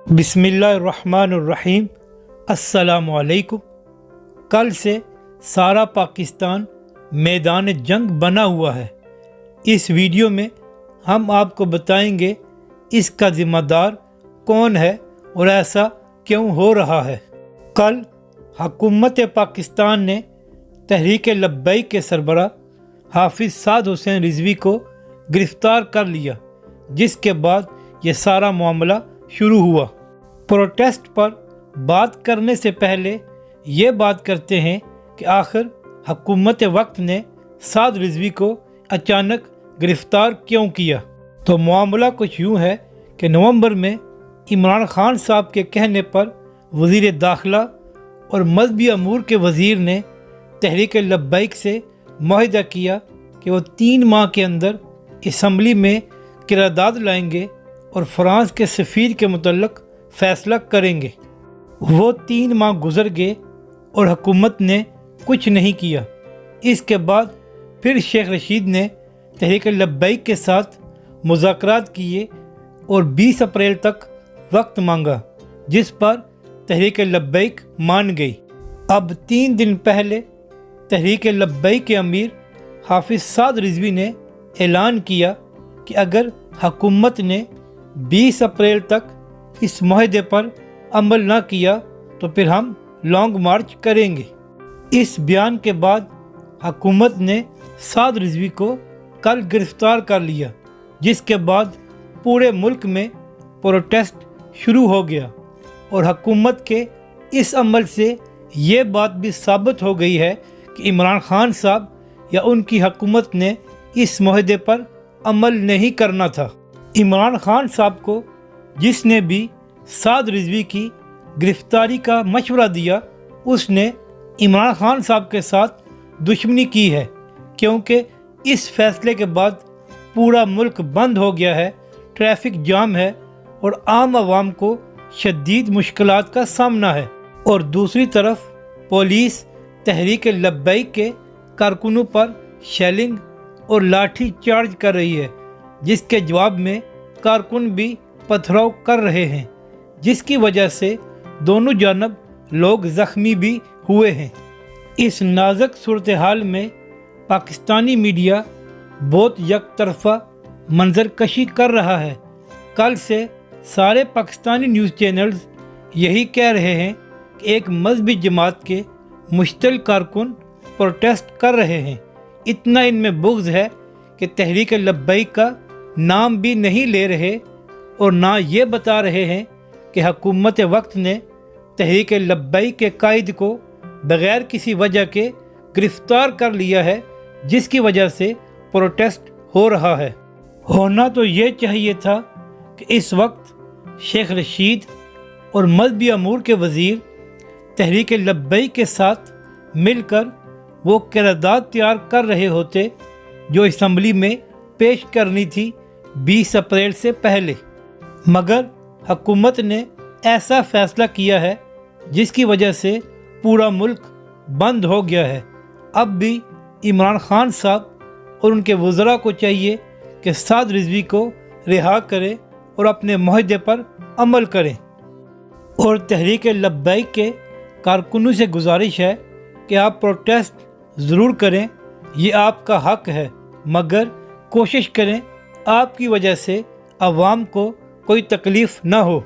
बिस्मिल्लाहिर्रहमानिर्रहीम। अस्सलामु अलैकुम। कल से सारा पाकिस्तान मैदान जंग बना हुआ है। इस वीडियो में हम आपको बताएंगे इसका ज़िम्मेदार कौन है और ऐसा क्यों हो रहा है। कल हुकूमत पाकिस्तान ने तहरीक लब्बैक के सरबराह हाफिज़ साद हुसैन रिजवी को गिरफ़्तार कर लिया, जिसके बाद ये सारा मामला शुरू हुआ। प्रोटेस्ट पर बात करने से पहले ये बात करते हैं कि आखिर हुकूमत वक्त ने साद रिजवी को अचानक गिरफ़्तार क्यों किया। तो मामला कुछ यूँ है कि नवंबर में इमरान खान साहब के कहने पर वज़ीर दाखिला और मज़हबी अमूर के वज़ीर ने तहरीक लब्बैक से मुआहदा किया कि वो 3 माह के अंदर असम्बली में क़रारदाद लाएंगे और फ्रांस के सफ़ीर के मुतल्लिक़ फ़ैसला करेंगे। वो 3 माह गुजर गए और हुकूमत ने कुछ नहीं किया। इसके बाद फिर शेख रशीद ने तहरीक लब्बैक के साथ मुज़ाकरात किए और 20 अप्रैल तक वक्त मांगा, जिस पर तहरीक लब्बैक मान गई। अब 3 दिन पहले तहरीक लब्बैक के अमीर हाफिज़ साद रिजवी ने ऐलान किया कि अगर हुकूमत ने 20 अप्रैल तक इस मुआहदे पर अमल न किया तो फिर हम लॉन्ग मार्च करेंगे। इस बयान के बाद हुकूमत ने साद रिजवी को कल गिरफ़्तार कर लिया, जिसके बाद पूरे मुल्क में प्रोटेस्ट शुरू हो गया और हुकूमत के इस अमल से ये बात भी साबित हो गई है कि इमरान खान साहब या उनकी हुकूमत ने इस मुआहदे पर अमल नहीं करना था। इमरान खान साहब को जिसने भी साद रिजवी की गिरफ़्तारी का मशवरा दिया, उसने इमरान खान साहब के साथ दुश्मनी की है, क्योंकि इस फैसले के बाद पूरा मुल्क बंद हो गया है, ट्रैफिक जाम है और आम आवाम को शदीद मुश्किलात का सामना है। और दूसरी तरफ पुलिस तहरीक लब्बैक के कारकुनों पर शेलिंग और लाठी चार्ज कर रही है, जिसके जवाब में कारकुन भी पथराव कर रहे हैं, जिसकी वजह से दोनों जानब लोग ज़ख्मी भी हुए हैं। इस नाजुक सूरत हाल में पाकिस्तानी मीडिया बहुत यकतरफा मंजर कशी कर रहा है। कल से सारे पाकिस्तानी न्यूज़ चैनल्स यही कह रहे हैं कि एक मजहबी जमात के मुश्तल कारकुन प्रोटेस्ट कर रहे हैं। इतना इनमें बुग़्ज़ है कि तहरीक लब्बैक का नाम भी नहीं ले रहे और ना ये बता रहे हैं कि हुकूमत वक्त ने तहरीक लब्बैक के कायद को बग़ैर किसी वजह के गिरफ़्तार कर लिया है, जिसकी वजह से प्रोटेस्ट हो रहा है। होना तो ये चाहिए था कि इस वक्त शेख रशीद और मज़हबी अमूर के वज़ीर तहरीक लब्बैक के साथ मिलकर वो क़रारदाद तैयार कर रहे होते जो असम्बली में पेश करनी थी 20 अप्रैल से पहले, मगर हुकूमत ने ऐसा फ़ैसला किया है जिसकी वजह से पूरा मुल्क बंद हो गया है। अब भी इमरान खान साहब और उनके वज़रा को चाहिए कि साद रिजवी को रिहा करें और अपने मुआहदे पर अमल करें। और तहरीक लब्बैक के कारकुनों से गुजारिश है कि आप प्रोटेस्ट ज़रूर करें, ये आपका हक है, मगर कोशिश करें आपकी वजह से अवाम को कोई तकलीफ़ ना हो।